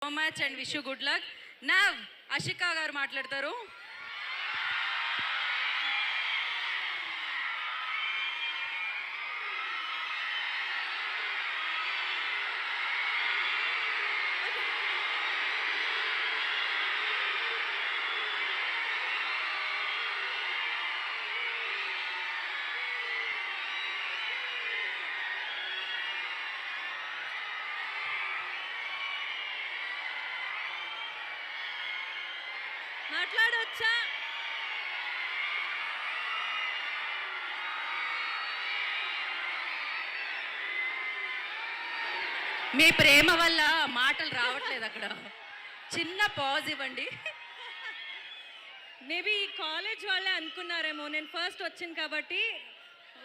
So much and wish you good luck. Now Ashika గారు మాట్లాడతారు. మాట్లాడొచ్చా? మీ ప్రేమ వల్ల మాటలు రావట్లేదు. అక్కడ చిన్న పాజ్ ఇవ్వండి. మేబీ ఈ కాలేజ్ వాళ్ళే అనుకున్నారేమో, నేను ఫస్ట్ వచ్చింది కాబట్టి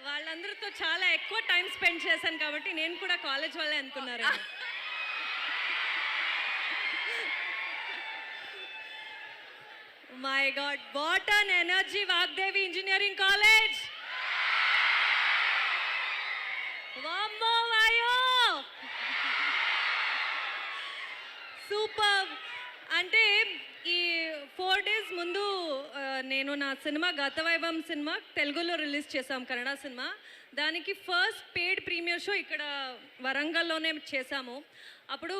వాళ్ళందరితో చాలా ఎక్కువ టైం స్పెండ్ చేశాను కాబట్టి నేను కూడా కాలేజ్ వాళ్ళే అనుకున్నారేమో. My God, what an energy, Vagdevi Engineering College! Vammo vayo! Superb! అంటే ఈ 4 days ముందు నేను నా సినిమా గతవైభవం సినిమా తెలుగులో రిలీజ్ చేసాం, కన్నడ సినిమా. దానికి ఫస్ట్ పెయిడ్ ప్రీమియర్ షో ఇక్కడ వరంగల్లోనే చేశాము. అప్పుడు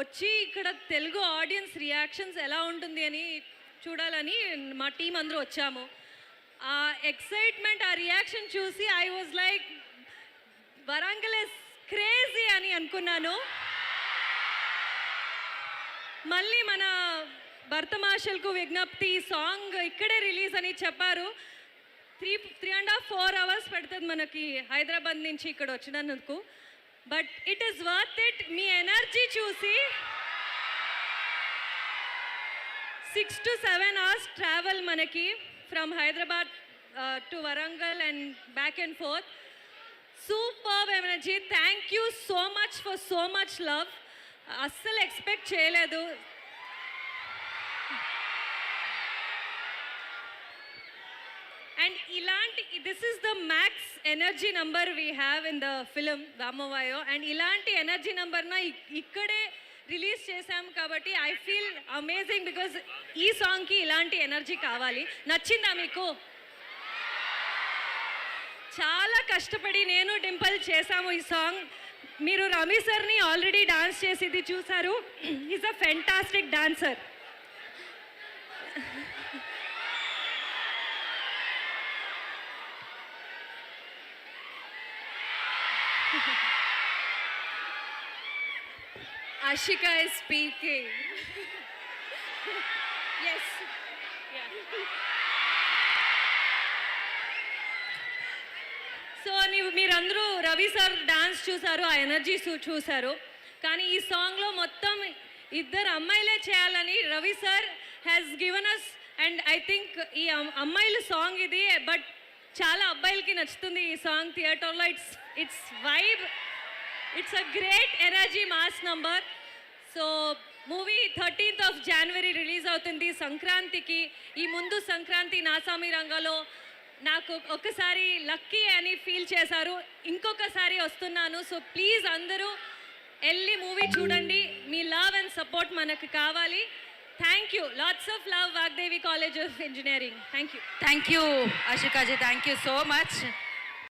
వచ్చి ఇక్కడ తెలుగు ఆడియన్స్ రియాక్షన్స్ ఎలా ఉంటుంది అని చూడాలని మా టీం అందరూ వచ్చాము. ఆ ఎక్సైట్మెంట్, ఆ రియాక్షన్ చూసి I was like Warangal is crazy అని అనుకున్నాను. మళ్ళీ మన భరతమాషల్కు విజ్ఞప్తి సాంగ్ ఇక్కడే రిలీజ్ అని చెప్పారు. 3.5-4 hours పడుతుంది మనకి హైదరాబాద్ నుంచి ఇక్కడ వచ్చినందుకు. But it is worth it. మీ ఎనర్జీ చూసి 6 to 7 hours ట్రావెల్ మనకి from Hyderabad to Warangal and back and forth. Super energy. Thank you so much for so much love. అస్సలు ఎక్స్పెక్ట్ చేయలేదు. అండ్ ఇలాంటి this is the max energy number we have in the film రామవాయో. And ఇలాంటి energy నంబర్న ఇక్కడే release చేశాం కాబట్టి I feel amazing because ఈ సాంగ్కి ఇలాంటి ఎనర్జీ కావాలి. నచ్చిందా మీకు? చాలా కష్టపడి నేను డింపుల్ చేశాము ఈ సాంగ్. మీరు రమి సార్ని ఆల్రెడీ డాన్స్ చేసేది చూసారు. Is a fantastic dancer. Ashika is speaking. Yes. Yeah. So మీరందరూ రవి సార్ డాన్స్ చూసారు, ఆ ఎనర్జీ చూసారు. కానీ ఈ సాంగ్లో మొత్తం ఇద్దరు అమ్మాయిలే చేయాలని Ravi sir has given us. And I think ఈ అమ్మాయిల సాంగ్ ఇది, బట్ చాలా అబ్బాయిలకి నచ్చుతుంది ఈ సాంగ్ థియేటర్లో. It's vibe. It's a great energy mass number. So movie 13th of January release అవుతుంది సంక్రాంతికి. ఈ ముందు సంక్రాంతి నాసామి రంగంలో నాకు ఒకసారి లక్కీ అని ఫీల్ చేశారు, ఇంకొకసారి వస్తున్నాను. సో ప్లీజ్ అందరూ వెళ్ళి మూవీ చూడండి. మీ లవ్ అండ్ సపోర్ట్ మనకు కావాలి. Thank you. Lots of love Vagdevi college of engineering. Thank you. Thank you అషికాజీ. Thank you so much.